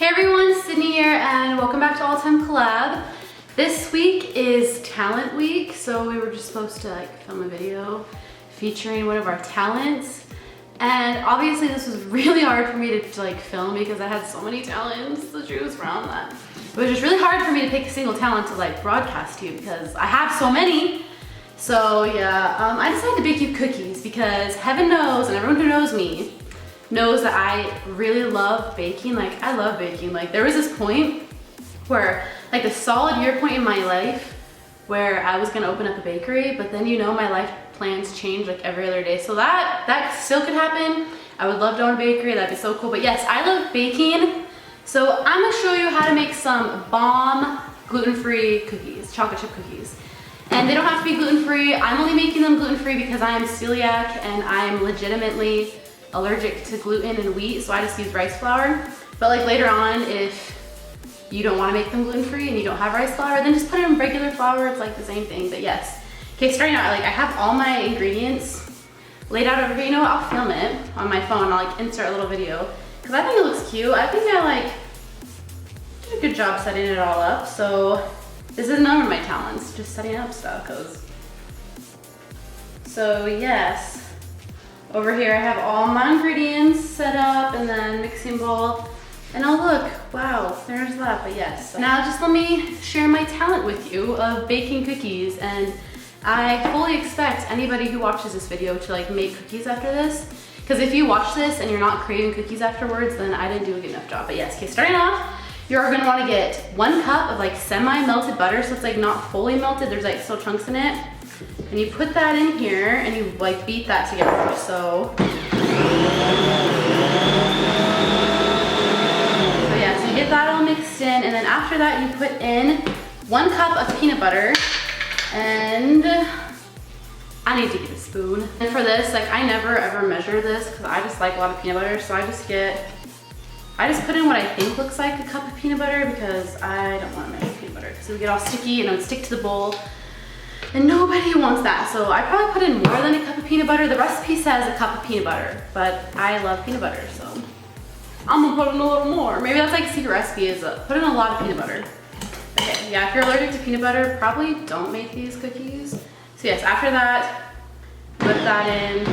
Hey everyone, Sydney here and welcome back to All-Time Collab. This week is talent week, so we were just supposed to film a video featuring one of our talents. And obviously this was really hard for me to film because I had so many talents to choose from that it was just really hard for me to pick a single talent to broadcast to you because I have so many. So yeah, I decided to bake you cookies because heaven knows, and everyone who knows me knows that I really love baking. I love baking. There was this point where, a solid year point in my life where I was gonna open up a bakery, but then my life plans change every other day. So that still could happen. I would love to own a bakery, that'd be so cool. But yes, I love baking. So I'm gonna show you how to make some bomb gluten-free cookies, chocolate chip cookies. And they don't have to be gluten-free. I'm only making them gluten-free because I am celiac and I am legitimately allergic to gluten and wheat, so I just use rice flour. But later on, if you don't want to make them gluten-free and you don't have rice flour, then just put it in regular flour. It's the same thing. But yes. Okay, starting out, I have all my ingredients laid out over here. You know what? I'll film it on my phone. I'll insert a little video because I think it looks cute. I think I did a good job setting it all up. So this is none of my talents, just setting up stuff. So yes. Over here I have all my ingredients set up and then mixing bowl. And oh look, wow, there's that, but yes. Now just let me share my talent with you of baking cookies. And I fully expect anybody who watches this video to make cookies after this. Because if you watch this and you're not craving cookies afterwards, then I didn't do a good enough job. But yes, okay, starting off, you're gonna wanna get 1 cup of semi-melted butter, so it's not fully melted, there's still chunks in it. And you put that in here and you beat that together. So yeah, so you get that all mixed in, and then after that you put in 1 cup of peanut butter, and I need to get a spoon. And for this, I never ever measure this because I just like a lot of peanut butter, so I just put in what I think looks like a cup of peanut butter because I don't want to measure peanut butter because it would get all sticky and it would stick to the bowl. And nobody wants that, so I probably put in more than a cup of peanut butter. The recipe says a cup of peanut butter, but I love peanut butter, so I'm gonna put in a little more. Maybe that's a secret recipe, is put in a lot of peanut butter. Okay, yeah, if you're allergic to peanut butter, probably don't make these cookies. So yes, after that, put that in.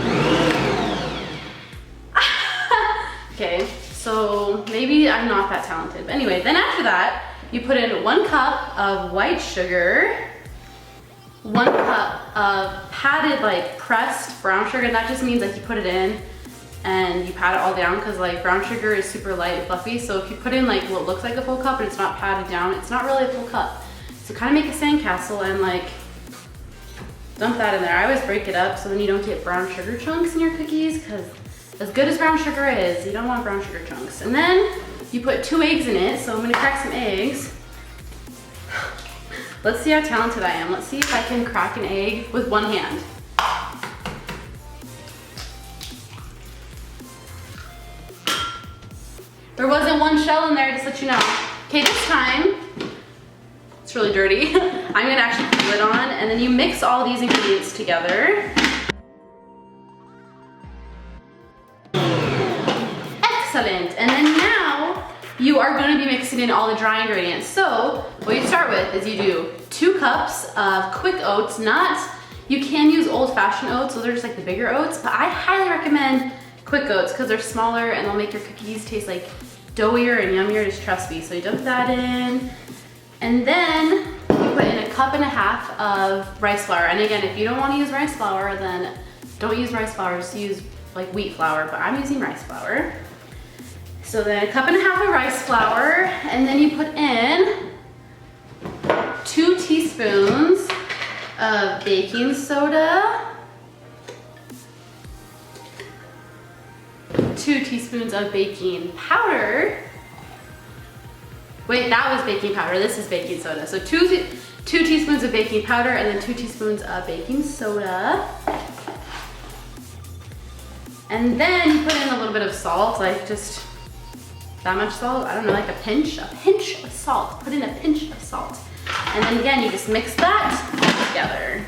Okay, so maybe I'm not that talented, but anyway, then after that, you put in 1 cup of white sugar, 1 cup of patted pressed brown sugar, and that just means you put it in and you pat it all down because brown sugar is super light and fluffy. So if you put in what looks like a full cup and it's not patted down, it's not really a full cup. So kind of make a sandcastle and dump that in there. I always break it up so then you don't get brown sugar chunks in your cookies, because as good as brown sugar is, you don't want brown sugar chunks. And then you put 2 eggs in it, so I'm gonna crack some eggs. Let's see how talented I am. Let's see if I can crack an egg with 1 hand. There wasn't 1 shell in there, just to let you know. Okay, this time, it's really dirty. I'm gonna actually put the lid on, and then you mix all these ingredients together. Excellent, and then now, you are going to be mixing in all the dry ingredients. So what you start with is you do 2 cups of quick oats. You can use old-fashioned oats, so they're just the bigger oats, but I highly recommend quick oats because they're smaller and they'll make your cookies taste doughier and yummier, just trust me. So you dump that in, and then you put in 1.5 cups of rice flour. And again, if you don't want to use rice flour, then don't use rice flour, just use wheat flour, but I'm using rice flour. So then 1.5 cups of rice flour, and then you put in 2 teaspoons of baking soda, 2 teaspoons of baking powder. Wait, that was baking powder, this is baking soda. So 2 teaspoons of baking powder and then 2 teaspoons of baking soda. And then you put in a little bit of salt, just that much salt, I don't know, a pinch of salt. Put in a pinch of salt. And then again, you just mix that together.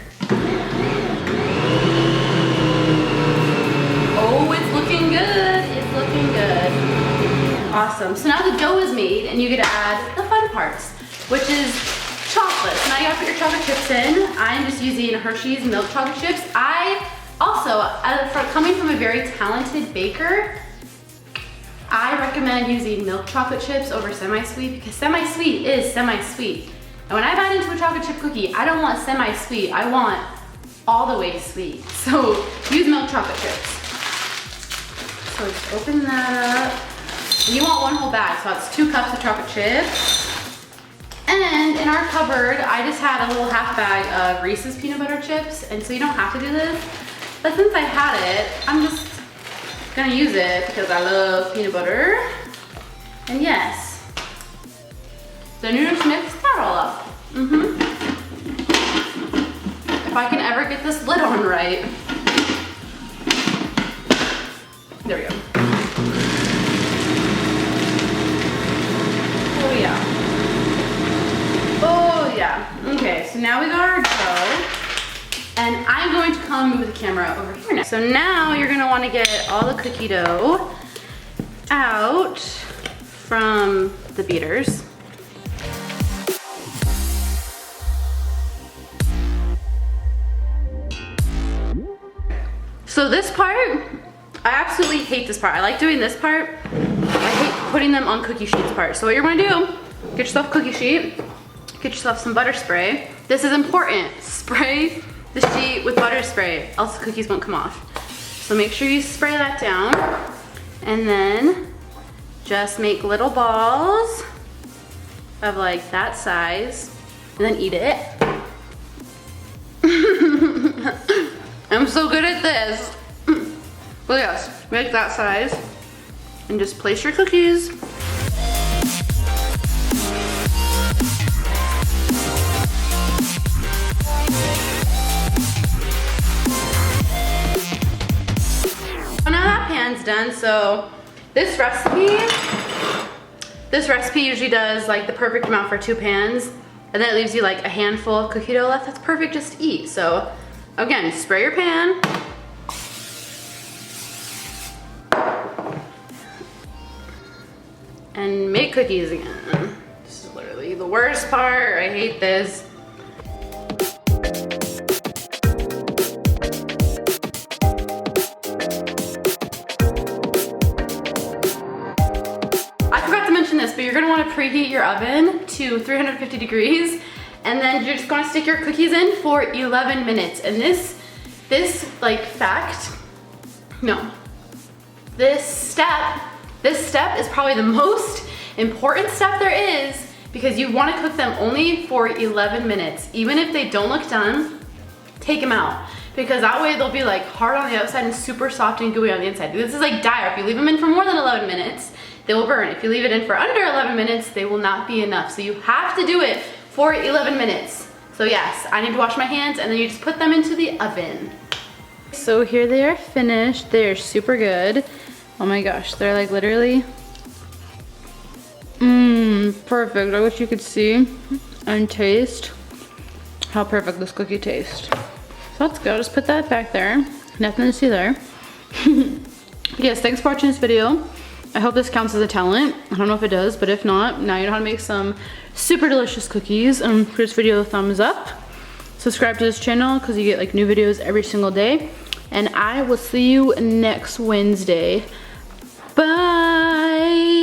Oh, it's looking good. It's looking good. Awesome. So now the dough is made and you get to add the fun parts, which is chocolate. So now you gotta put your chocolate chips in. I'm just using Hershey's milk chocolate chips. I also, coming from a very talented baker, I recommend using milk chocolate chips over semi-sweet because semi-sweet is semi-sweet. And when I bite into a chocolate chip cookie, I don't want semi-sweet, I want all the way sweet. So use milk chocolate chips. So just open that up. And you want one whole bag, so that's 2 cups of chocolate chips. And in our cupboard, I just had a little half bag of Reese's peanut butter chips, and so you don't have to do this. But since I had it, I'm just gonna use it because I love peanut butter. And yes, then you just mix that all up. If I can ever get this lid on right. There we go. Oh yeah. Oh yeah. Okay, so now we got our dough. And I'm going to come move the camera over here now. So now you're gonna wanna get all the cookie dough out from the beaters. So this part, I absolutely hate this part. I like doing this part. I hate putting them on cookie sheets part. So what you're gonna do, get yourself a cookie sheet, get yourself some butter spray. This is important, spray the sheet with butter spray, else the cookies won't come off. So make sure you spray that down and then just make little balls of like that size and then eat it. I'm so good at this. But yes, make that size and just place your cookies. Done. So this recipe usually does like the perfect amount for 2 pans, and then it leaves you like a handful of cookie dough left. That's perfect just to eat. So again, spray your pan. And make cookies again. This is literally the worst part. I hate this. This, but you're gonna want to preheat your oven to 350 degrees, and then you're just gonna stick your cookies in for 11 minutes. And this step is probably the most important step there is, because you want to cook them only for 11 minutes. Even if they don't look done, take them out, because that way they'll be like hard on the outside and super soft and gooey on the inside. This is like dire. If you leave them in for more than 11 minutes, they will burn. If you leave it in for under 11 minutes, they will not be enough. So you have to do it for 11 minutes. So yes, I need to wash my hands, and then you just put them into the oven. So here they are finished. They're super good. Oh my gosh, they're like literally, perfect. I wish you could see and taste how perfect this cookie tastes. So let's go, just put that back there. Nothing to see there. Yes, thanks for watching this video. I hope this counts as a talent. I don't know if it does, but if not, now you know how to make some super delicious cookies. Give this video a thumbs up. Subscribe to this channel because you get like new videos every single day. And I will see you next Wednesday. Bye.